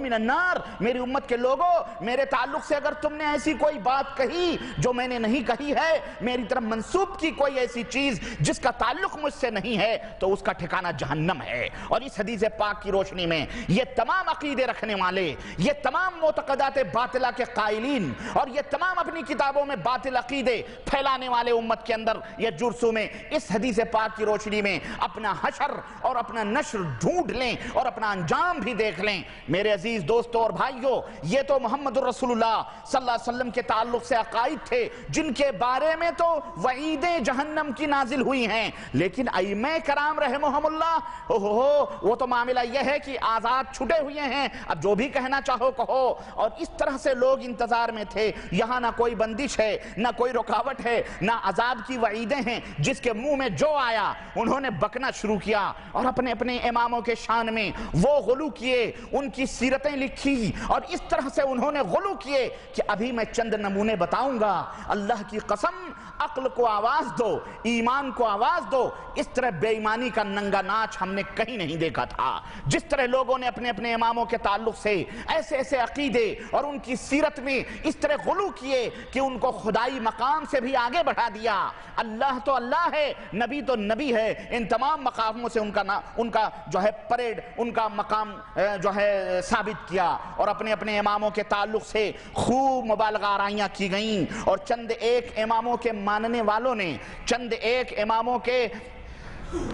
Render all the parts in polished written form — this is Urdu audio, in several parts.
من النار، میری امت کے لوگوں میرے تعلق سے اگر تم نے ایسی کوئی بات کہی جو میں نے نہیں کہی ہے، میری طرف منسوب کی کوئی ایسی چیز جس کا تعلق مجھ سے نہیں ہے، تو اس کا ٹھکانہ جہنم ہے۔ اور اس حدیث پاک کی روشنی میں یہ تمام عقیدے رکھنے والے، یہ تمام معتقدات باطلہ کے قائلین اور یہ تمام اپنی کتابوں میں باطل عقیدے پھیلانے والے امت کے اندر یہ جرسوں میں اس حدیث پاک کی روشنی میں اپنا حشر اور اپنا نشر ڈھونڈ لیں اور اپنا انجام بھی دیکھ لیں۔ میرے عزیز دوستوں اور بھائیوں، یہ تو محمد رسول اللہ صلی اللہ علیہ وسلم کے تعلق سے عقائد تھے جن کے بارے میں تو وعیدیں جہنم کی نازل ہوئی ہیں، لیکن ائمہ کرام رحمہم اللہ وہ تو معاملہ یہ ہے کہ آزاد چھٹے ہوئے ہیں، اب جو بھی کہنا چاہو کہو۔ اور اس طرح سے لوگ انتظار میں تھے، یہاں نہ کوئی بندش ہے، نہ کوئی رکاوٹ ہے، نہ عذاب کی وعیدیں ہیں، جس کے منہ میں جو آیا انہوں نے بکنا شروع کیا اور اپنے اپنے اماموں کے شان میں وہ غلو کیے، ان کی سیرتیں لکھی اور اس طرح سے انہوں نے غلو کیے کہ ابھی میں چند نمونے بتاؤں گا۔ اللہ کی قسم، عقل کو آواز دو، ایمان کو آواز دو، اس طرح بے ایمانی کا ننگا ناچ ہم نے کہیں نہیں دیکھا تھا۔ جس طرح لوگوں نے اپنے اپنے اماموں کے تعلق سے ایسے ایسے عقیدے اور ان کی سیرت میں اس طرح غلو کیے کہ ان کو خدائی مقام سے بھی آگے بڑھا دیا۔ اللہ تو اللہ ہے، نبی تو نبی ہے، ان تمام مقاموں سے ان کا جو ہے پریڈ، ان کا مقام جو ہے ثابت کیا، اور اپنے اپنے اماموں کے تعلق سے خوب مبالغہ آرائیاں کی گئیں، اور چند ایک اماموں کے ماننے والوں نے، چند ایک اماموں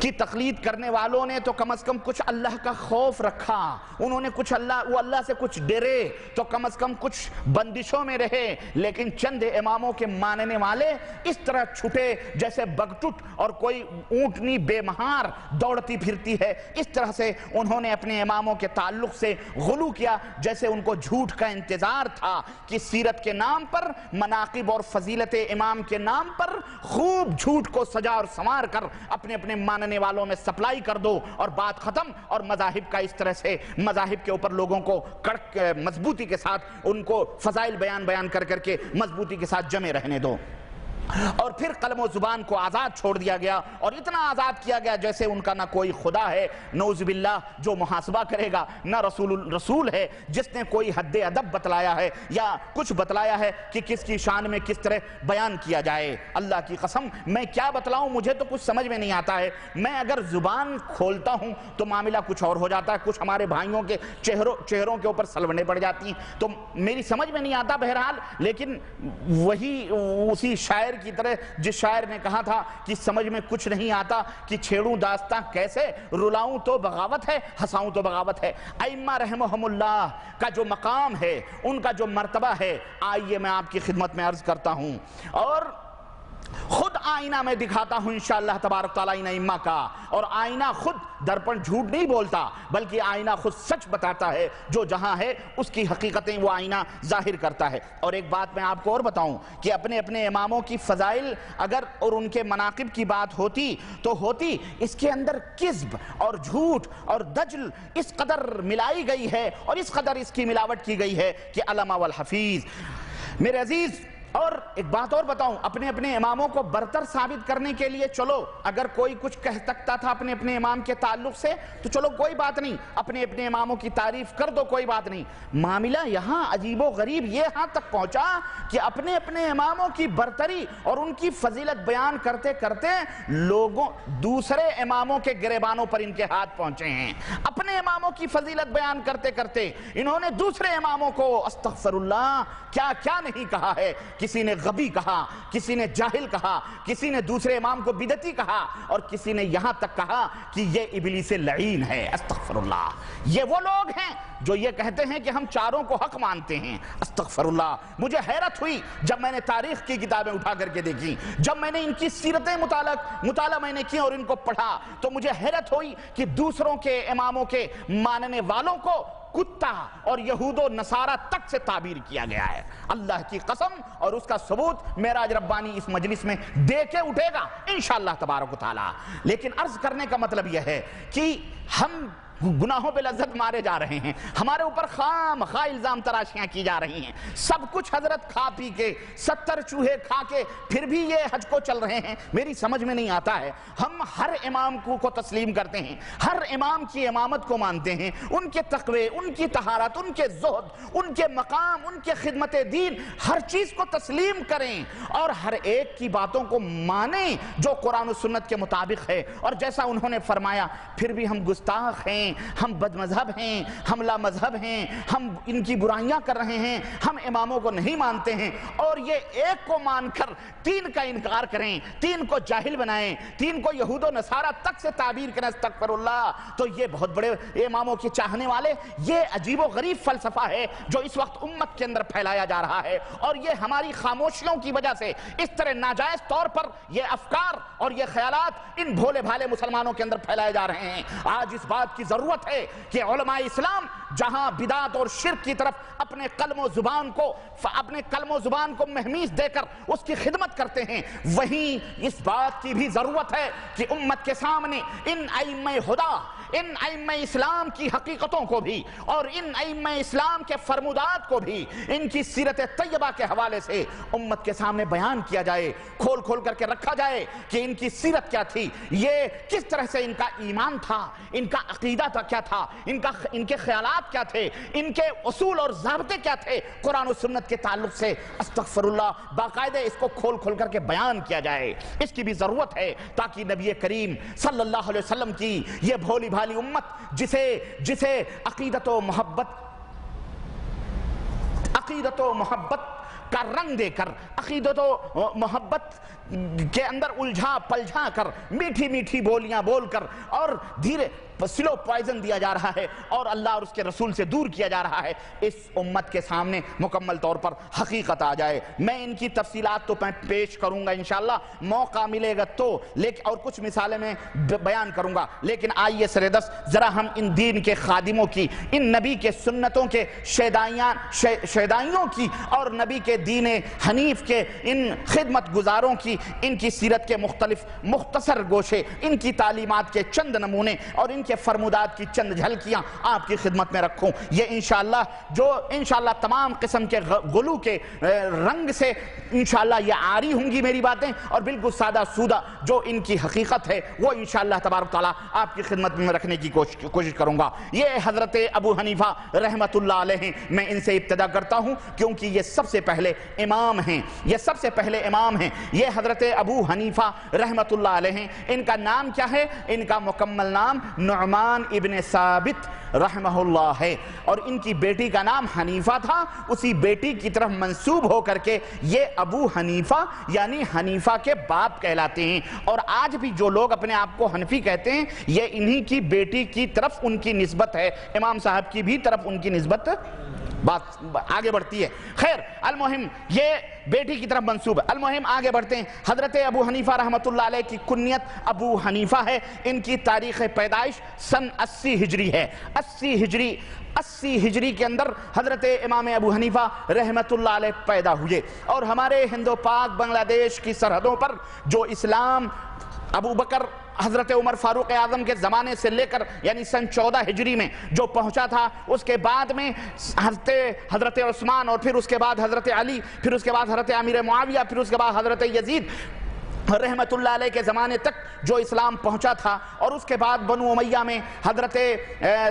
کی تقلید کرنے والوں نے تو کم از کم کچھ اللہ کا خوف رکھا، انہوں نے کچھ اللہ سے کچھ ڈرے، تو کم از کم کچھ بندشوں میں رہے۔ لیکن چند اماموں کے ماننے والے اس طرح چھٹے جیسے بگٹٹ اور کوئی اونٹنی بے مہار دوڑتی پھرتی ہے، اس طرح سے انہوں نے اپنے اماموں کے تعلق سے غلو کیا، جیسے ان کو جھوٹ کا انتظار تھا کہ سیرت کے نام پر، مناقب اور فضیلت امام کے نام پر خوب جھوٹ کو سجا اور سنوار کر اپنے اپنے ماننے والوں میں سپلائی کر دو اور بات ختم، اور مذاہب کا اس طرح سے مذاہب کے اوپر لوگوں کو کڑک مضبوطی کے ساتھ ان کو فضائل بیان کر کے مضبوطی کے ساتھ جمے رہنے دو۔ اور پھر قلم و زبان کو آزاد چھوڑ دیا گیا، اور اتنا آزاد کیا گیا جیسے ان کا نہ کوئی خدا ہے نعوذ باللہ جو محاسبہ کرے گا، نہ رسول ہے جس نے کوئی حد ادب بتلایا ہے یا کچھ بتلایا ہے کہ کس کی شان میں کس طرح بیان کیا جائے۔ اللہ کی قسم میں کیا بتلاؤں، مجھے تو کچھ سمجھ میں نہیں آتا ہے۔ میں اگر زبان کھولتا ہوں تو معاملہ کچھ اور ہو جاتا ہے، کچھ ہمارے بھائیوں کے چہروں کے اوپر سلونے پڑ جاتی ہیں، تو میری سمجھ میں نہیں آتا بہرحال۔ لیکن وہی اسی شاعر کی طرح جس شاعر نے کہا تھا کہ سمجھ میں کچھ نہیں آتا کہ چھیڑوں داستاں کیسے، رلاؤں تو بغاوت ہے، ہنساؤں تو بغاوت ہے۔ ائمہ رحمہم اللہ کا جو مقام ہے، ان کا جو مرتبہ ہے، آئیے میں آپ کی خدمت میں عرض کرتا ہوں، اور خود آئینہ میں دکھاتا ہوں انشاءاللہ تبارک تعالیٰ ان ائمہ کا۔ اور آئینہ خود درپن جھوٹ نہیں بولتا، بلکہ آئینہ خود سچ بتاتا ہے، جو جہاں ہے اس کی حقیقتیں وہ آئینہ ظاہر کرتا ہے۔ اور ایک بات میں آپ کو اور بتاؤں کہ اپنے اپنے اماموں کی فضائل اگر اور ان کے مناقب کی بات ہوتی تو ہوتی، اس کے اندر کذب اور جھوٹ اور دجل اس قدر ملائی گئی ہے اور اس قدر اس کی ملاوٹ کی گئی ہے کہ علامہ والحفیظ۔ میرے عزیز، اور ایک بات اور بتاؤں، اپنے اپنے اماموں کو برتر ثابت کرنے کے لیے چلو اگر کوئی کچھ کہہ سکتا تھا اپنے اپنے امام کے تعلق سے تو چلو کوئی بات نہیں، اپنے اپنے اماموں کی تعریف کر دو، کوئی بات نہیں۔ معاملہ یہاں عجیب و غریب یہ ہاں تک پہنچا کہ اپنے اپنے اماموں کی برتری اور ان کی فضیلت بیان کرتے کرتے لوگوں دوسرے اماموں کے گریبانوں پر ان کے ہاتھ پہنچے ہیں۔ اپنے اماموں کی فضیلت بیان کرتے کرتے انہوں نے دوسرے اماموں کو استغفر اللہ کیا کیا نہیں کہا ہے۔ کسی نے غبی کہا، کسی نے جاہل کہا، کسی نے دوسرے امام کو بدعتی کہا، اور کسی نے یہاں تک کہا کہ یہ ابلیس لعین ہے۔ استغفر اللہ، یہ وہ لوگ ہیں جو یہ کہتے ہیں کہ ہم چاروں کو حق مانتے ہیں۔ استغفر اللہ، مجھے حیرت ہوئی جب میں نے تاریخ کی کتابیں اٹھا کر کے دیکھی، جب میں نے ان کی سیرتیں مطالعہ میں نے کی اور ان کو پڑھا تو مجھے حیرت ہوئی کہ دوسروں کے اماموں کے ماننے والوں کو کتا اور یہود و نصارہ تک سے تعبیر کیا گیا ہے۔ اللہ کی قسم، اور اس کا ثبوت معراج ربانی اس مجلس میں دے کے اٹھے گا انشاءاللہ تبارک و تعالی۔ لیکن عرض کرنے کا مطلب یہ ہے کہ ہم گناہوں پہ لذت مارے جا رہے ہیں، ہمارے اوپر خام خواہ الزام تراشیاں کی جا رہی ہیں، سب کچھ حضرت کھا پی کے 70 چوہے کھا کے پھر بھی یہ حج کو چل رہے ہیں۔ میری سمجھ میں نہیں آتا ہے، ہم ہر امام کو تسلیم کرتے ہیں، ہر امام کی امامت کو مانتے ہیں، ان کے تقوی، ان کی طہارت، ان کے زہد، ان کے مقام، ان کے خدمت دین، ہر چیز کو تسلیم کریں اور ہر ایک کی باتوں کو مانیں جو قرآن و سنت کے مطابق ہے۔ اور جیسا انہوں نے فرمایا، پھر بھی ہم گستاخ ہیں، ہم بد مذہب ہیں، ہم لا مذہب ہیں، ہم ان کی برائیاں کر رہے ہیں، ہم اماموں کو نہیں مانتے ہیں، اور یہ ایک کو مان کر 3 کا انکار کریں، 3 کو جاہل بنائیں، 3 کو یہود و نصارہ تک سے تعبیر کریں، استغفر اللہ، تو یہ بہت بڑے اماموں کے چاہنے والے، یہ عجیب و غریب فلسفہ ہے جو اس وقت امت کے اندر پھیلایا جا رہا ہے، اور یہ ہماری خاموشیوں کی وجہ سے اس طرح ناجائز طور پر یہ افکار اور یہ خیالات ان بھولے بھالے مسلمانوں کے اندر پھیلائے جا رہے ہیں۔ آج اس بات کی ضرورت ہے کہ علماء اسلام جہاں بدعت اور شرک کی طرف اپنے قلم و زبان کو مہمیز دے کر اس کی خدمت کرتے ہیں، وہیں اس بات کی بھی ضرورت ہے کہ امت کے سامنے ان ائمہ خدا، ان ائمہ اسلام کی حقیقتوں کو بھی اور ان ائمہ اسلام کے فرمودات کو بھی ان کی سیرت طیبہ کے حوالے سے امت کے سامنے بیان کیا جائے، کھول کھول کر کے رکھا جائے کہ ان کی سیرت کیا تھی، یہ کس طرح سے ان کا ایمان تھا، ان کا عقیدہ تھا کیا تھا، ان کے خیالات کیا تھے، ان کے اصول اور ضابطے کیا تھے قرآن و سنت کے تعلق سے، استغفر اللہ، باقاعدہ اس کو کھول کھول کر کے بیان کیا جائے۔ اس کی بھی ضرورت ہے تاکہ نبی کریم صلی اللہ علیہ وسلم کی یہ بھولی بھالی امت جسے عقیدت و محبت کا رنگ دے کر، عقیدت و محبت کے اندر الجھا پلجھا کر، میٹھی میٹھی بولیاں بول کر اور دھیرے سلو پوائزن دیا جا رہا ہے اور اللہ اور اس کے رسول سے دور کیا جا رہا ہے، اس امت کے سامنے مکمل طور پر حقیقت آ جائے۔ میں ان کی تفصیلات تو پیش کروں گا انشاءاللہ، موقع ملے گا تو، لیکن اور کچھ مثالیں میں بیان کروں گا، لیکن آئیے سردست ذرا ہم ان دین کے خادموں کی، ان نبی کے سنتوں کے شیدائیوں کی اور نبی کے دین حنیف کے ان خدمت گزاروں کی، ان کی سیرت کے مختصر گوشے، ان کی تعلیمات کے چند نمونے اور ان کے فرمودات کی چند جھلکیاں آپ کی خدمت میں رکھوں۔ یہ انشاءاللہ تمام قسم کے غلو کے رنگ سے انشاءاللہ یہ عاری ہوں گی میری باتیں، اور بالکل سادہ سودہ جو ان کی حقیقت ہے وہ انشاءاللہ تبارک تعالیٰ آپ کی خدمت میں رکھنے کی کوشش کروں گا۔ یہ حضرت ابو حنیفہ رحمت اللہ علیہ ہیں، میں ان سے ابتدا کرتا ہوں کیونکہ یہ سب سے پہلے امام ہیں، یہ حضرت ابو حنیفہ رحمت اللہ علیہ ہیں۔ ان کا نام کیا ہے؟ ان کا مکمل نام نعمان ابن ثابت رحمہ اللہ ہے، اور ان کی بیٹی کا نام حنیفہ تھا، اسی بیٹی کی طرف منسوب ہو کر کے یہ ابو حنیفہ یعنی حنیفہ کے باپ کہلاتے ہیں، اور آج بھی جو لوگ اپنے آپ کو حنفی کہتے ہیں یہ انہی کی بیٹی کی طرف ان کی نسبت ہے، امام صاحب کی بھی طرف ان کی نسبت بات آگے بڑھتی ہے۔ خیر، المہم یہ بیٹی کی طرف منسوب ہے۔ المہم آگے بڑھتے ہیں۔ حضرت ابو حنیفہ رحمت اللہ علیہ کی کنیت ابو حنیفہ ہے، ان کی تاریخ پیدائش سن 80 ہجری ہے۔ 80 ہجری کے اندر حضرت امام ابو حنیفہ رحمت اللہ علیہ پیدا ہوئے، اور ہمارے ہند و پاک بنگلہ دیش کی سرحدوں پر جو اسلام ابو بکر حضرت عمر فاروق اعظم کے زمانے سے لے کر یعنی سن 14 ہجری میں جو پہنچا تھا، اس کے بعد میں حضرت عثمان، اور پھر اس کے بعد حضرت علی، پھر اس کے بعد حضرت امیر معاویہ، پھر اس کے بعد حضرت یزید رحمت اللہ علیہ کے زمانے تک جو اسلام پہنچا تھا، اور اس کے بعد بنو امیہ میں حضرت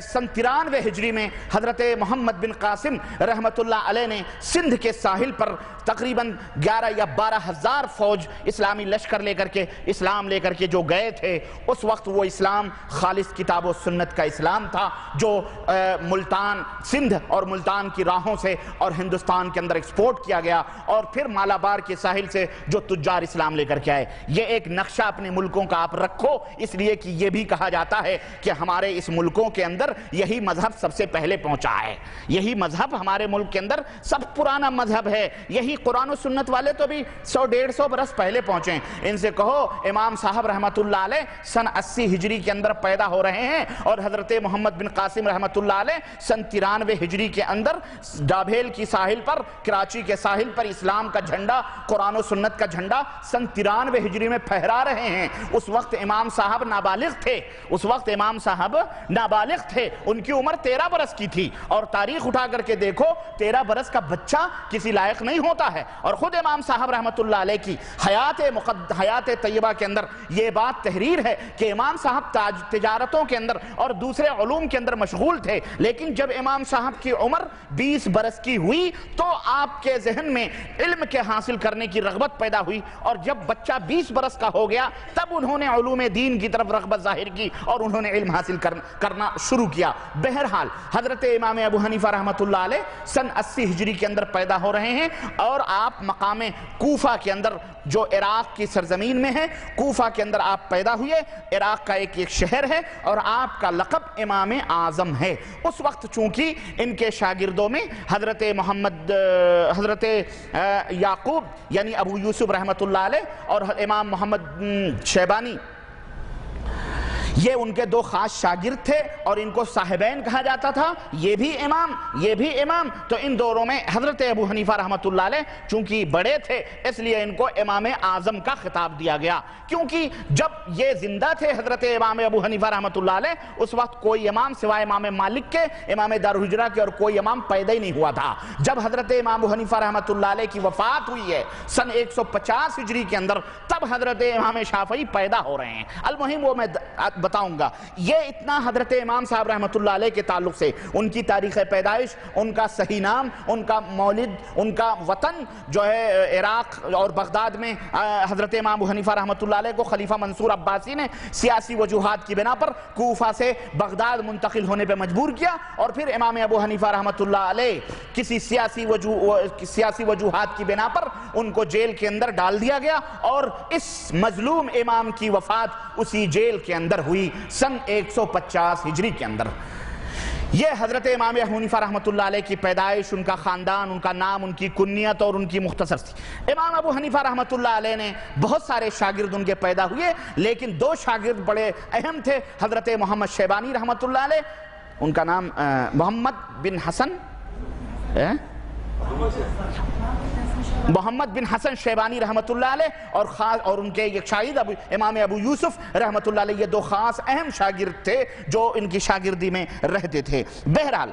سن 93 ہجری میں حضرت محمد بن قاسم رحمت اللہ علیہ نے سندھ کے ساحل پر تقریباً 11 یا 12 ہزار فوج اسلامی لشکر لے کر کے اسلام لے کر کے جو گئے تھے، اس وقت وہ اسلام خالص کتاب و سنت کا اسلام تھا جو ملتان، سندھ اور ملتان کی راہوں سے اور ہندوستان کے اندر ایکسپورٹ کیا گیا، اور پھر مالابار کے ساحل سے جو تجار اسلام لے کر کے آئے۔ یہ ایک نقشہ اپنے ملکوں کا آپ رکھو، اس لیے کہ یہ بھی کہا جاتا ہے کہ ہمارے اس ملکوں کے اندر یہی مذہب سب سے پہلے پہنچا ہے، یہی مذہب ہمارے ملک کے اندر سب پرانا مذہب ہے، یہی قرآن و سنت والے تو بھی 100-150 برس پہلے پہنچے ہیں۔ ان سے کہو امام صاحب رحمت اللہ علیہ سن 80 ہجری کے اندر پیدا ہو رہے ہیں، اور حضرت محمد بن قاسم رحمت اللہ علیہ سن 93 ہجری کے اندر ڈابھیل کی ساحل پر، کراچی کے ساحل پر اسلام کا جھنڈا، قرآن و سنت کا جھنڈا سن 93 ہجری میں پھہرا رہے ہیں۔ اس اس وقت امام صاحب نابالغ تھے، اس وقت امام صاحب نابالغ تھے، ان کی عمر 13 برس کی تھی، اور تاریخ اٹھا کر کے دیکھو 13 برس کا بچہ کسی لائق نہیں ہوتا ہے۔ اور خود امام صاحب رحمت اللہ علیہ کی حیات طیبہ کے اندر یہ بات تحریر ہے کہ امام صاحب تجارتوں کے اندر اور دوسرے علوم کے اندر مشغول تھے، لیکن جب امام صاحب کی عمر 20 برس کی ہوئی تو آپ کے ذہن میں علم کے حاصل کرنے کی رغبت پیدا ہوئی، اور جب بچہ 20 برس کا ہو گیا تب انہوں نے علوم دین کی طرف رغبت ظاہر کی اور انہوں نے علم حاصل کرنا شروع کیا۔ بہرحال حضرت امام ابو حنیفہ رحمت اللہ علیہ سن 80 ہجری کے اندر پیدا ہو رہے ہیں، اور آپ مقام کوفہ کے اندر جو عراق کی سرزمین میں ہے، کوفہ کے اندر آپ پیدا ہوئے، عراق کا ایک شہر ہے، اور آپ کا لقب امام اعظم ہے۔ اس وقت چونکہ ان کے شاگردوں میں حضرت یعقوب یعنی ابو یوسف رحمت اللہ علیہ اور امام محمد شیبانی، یہ ان کے دو خاص شاگرد تھے، اور ان کو صاحبین کہا جاتا تھا، یہ بھی امام، تو ان دونوں میں حضرت ابو حنیفہ رحمت اللہ علیہ چونکہ بڑے تھے اس لیے ان کو امام اعظم کا خطاب دیا گیا، کیونکہ جب یہ زندہ تھے حضرت امام ابو حنیفہ رحمت اللہ علیہ اس وقت کوئی امام سوائے امام مالک کے، امام دارالہجرہ کے، اور کوئی امام پیدا ہی نہیں ہوا تھا۔ جب حضرت امام ابو حنیفہ رحمت اللہ علیہ کی وفات ہوئی ہے سن 150 ہجری کے اندر، تب حضرت امام شافعی پیدا ہو رہے ہیں۔ المہم وہ میں بتاؤں گا، یہ اتنا حضرت امام صاحب رحمت اللہ علیہ کے تعلق سے ان کی تاریخ پیدائش، ان کا صحیح نام، ان کا مولد، ان کا وطن جو ہے عراق اور بغداد میں حضرت امام ابو حنیفہ رحمت اللہ علیہ کو خلیفہ منصور عباسی نے سیاسی وجوہات کی بنا پر کوفہ سے بغداد منتقل ہونے پہ مجبور کیا، اور پھر امام ابو حنیفہ رحمت اللہ علیہ کسی سیاسی وجوہات کی بنا پر ان کو جیل کے اندر ڈال دیا گیا، اور اس مظلوم امام کی وفات اسی جیل کے اندر ہوئی سن 150 ہجری کے اندر۔ یہ حضرت امام ابو حنیفہ رحمت اللہ علیہ کی پیدائش، ان کا خاندان، ان کا نام، ان کی کنیت اور ان کی مختصر سی۔ امام ابو حنیفہ رحمت اللہ علیہ نے بہت سارے شاگرد ان کے پیدا ہوئے، لیکن دو شاگرد بڑے اہم تھے، حضرت محمد شیبانی رحمت اللہ علیہ، ان کا نام محمد بن حسن شیبانی رحمت اللہ علیہ، اور ان کے ایک شاگرد امام ابو یوسف رحمت اللہ علیہ، یہ دو خاص اہم شاگرد تھے جو ان کی شاگردی میں رہتے تھے۔ بہرحال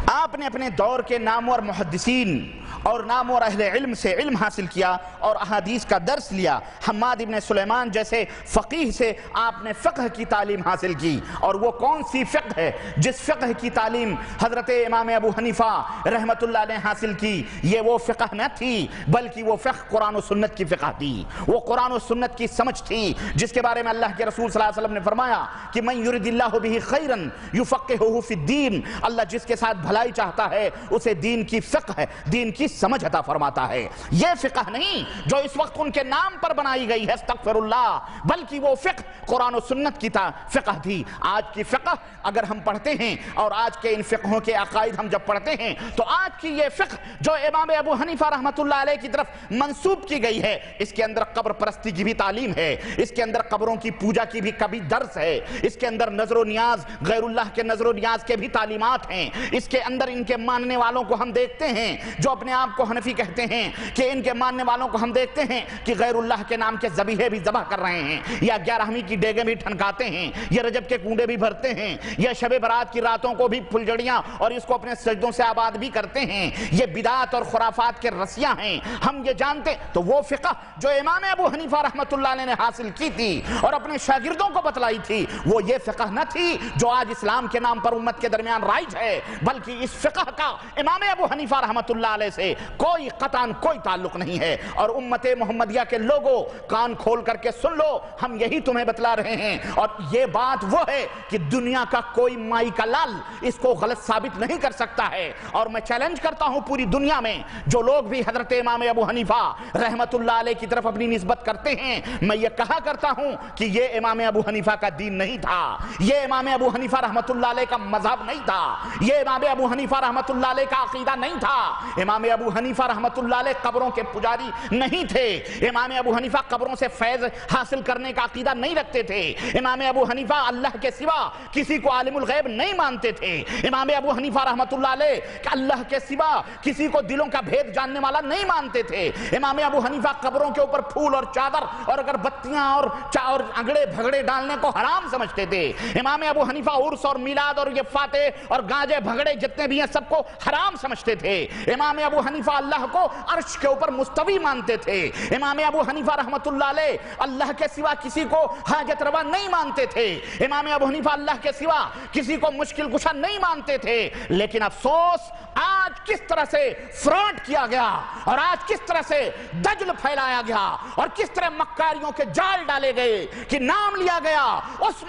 آپ نے اپنے دور کے نامور محدثین اور نامور اہل علم سے علم حاصل کیا اور احادیث کا درس لیا۔ حماد ابن سلیمان جیسے فقیہ سے آپ نے فقہ کی تعلیم حاصل کی، اور وہ کون سی فقہ ہے؟ جس فقہ کی تعلیم حضرت امام ابو حنیفہ رحمت اللہ نے حاصل کی، یہ وہ فقہ نہ تھی بلکہ وہ فقہ قرآن و سنت کی فقہ تھی، وہ قرآن و سنت کی سمجھ تھی، جس کے بارے میں اللہ کے رسول صلی اللہ علیہ وسلم نے فرمایا کہ من یرد اللہ بہ خیرا یفقہہ فی الدین، اللہ جس کے ساتھ بھلائی چاہتا ہے اسے دین کی فقہ ہے، دین کی سمجھ عطا فرماتا ہے۔ یہ فقہ نہیں جو اس وقت ان کے نام پر بنائی گئی ہے استغفر اللہ، بلکہ وہ فقہ قرآن و سنت کی فقہ تھی۔ آج کی فقہ اگر ہم پڑھتے ہیں اور آج کے ان فقہوں کے عقائد ہم جب پڑھتے ہیں تو آج کی یہ فقہ جو امام ابو حنیفہ رحمت اللہ علیہ کی طرف منسوب کی گئی ہے، اس کے اندر قبر پرستی کی بھی تعلیم ہے، اس کے اندر قبروں کی پوجا کی بھی کبھی درس ہے، اس کے اندر نظر و نیاز، غیر اللہ کے نظر و نیاز کے بھی تعلیمات ہیں، اس کے اندر ان کے ماننے والوں کو ہم دیکھتے ہیں جو اپنے آپ کو حنفی کہتے ہیں کہ ان کے ماننے والوں کو ہم دیکھتے ہیں کہ غیر اللہ کے نام کے ذبیحے بھی ذبح کر رہے ہیں، یا 11ویں کی ڈیگیں بھی ٹھنکاتے ہیں، یا رجب کے کنڈے بھی بھرتے ہیں، یا شب برات کی راتوں کو بھی پھلجڑیاں اور اس کو اپنے سجدوں سے آباد بھی کرتے ہیں۔ یہ بدعات اور خرافات کے رسیاں ہیں، ہم یہ جانتے۔ تو وہ فقہ جو امام ابو حنیفہ رحمت اللہ علیہ نے حاصل کی تھی اور اپنے شاگردوں کو بتلائی تھی، وہ یہ فقہ نہ تھی جو آج اسلام کے نام پر امت کے درمیان رائج ہے، بلکہ اس فقہ کا امام ابو حنیفہ رحمت اللہ علیہ سے کوئی قطعاً کوئی تعلق نہیں ہے۔ اور امت محمدیہ کے لوگوں کان کھول کر کے سن لو، ہم یہی تمہیں بتلا رہے ہیں، اور یہ بات وہ ہے کہ دنیا کا کوئی مائی کا لال اس کو غلط ثابت نہیں کر سکتا ہے۔ اور میں چیلنج کرتا ہوں پوری دنیا میں جو لوگ بھی حضرت امام ابو حنیفہ رحمت اللہ علیہ کی طرف اپنی نسبت کرتے ہیں، میں یہ کہا کرتا ہوں کہ یہ امام ابو حنیفہ کا دین نہیں تھا، یہ امام ابو حنیفہ رحمت اللہ علیہ کا مذہب نہیں تھا، یہ امام ابو ابو حنیفہ رحمۃ اللہ علیہ کا عقیدہ نہیں تھا. امام ابو حنیفہ رحمۃ اللہ علیہ قبروں کے پجاری نہیں تھے. امام ابو حنیفہ قبروں سے فیض حاصل کرنے کا عقیدہ نہیں رکھتے تھے. امام ابو حنیفہ اللہ کے سوا کسی کو عالم الغیب نہیں مانتے تھے. امام ابو حنیفہ رحمۃ اللہ علیہ اللہ کے سوا کسی کو دلوں کا بھید جاننے والا نہیں مانتے تھے. امام ابو حنیفہ قبروں کے اوپر پھول اور چادر اور اگر بتیاں اور اگڑے بھگڑے ڈالنے کو حرام سمجھتے تھے. امام ابو حنیفہ عرس اور میلاد اور یہ فاتح اور گانجے بھگڑے جتنے بھی ہیں سب کو حرام سمجھتے تھے. امام ابو حنیفہ اللہ کو عرش کے اوپر مستوی مانتے تھے. امام ابو حنیفہ رحمۃ اللہ علیہ اللہ کے سوا کسی کو حاجت روا نہیں مانتے تھے. امام ابو حنیفہ اللہ کے سوا کسی کو مشکل کشا نہیں مانتے تھے. لیکن افسوس آج کس طرح سے فراڈ کیا گیا اور آج کس طرح سے دجل پھیلایا گیا اور کس طرح مکاریوں کے جال ڈالے گئے کہ نام لیا گیا اس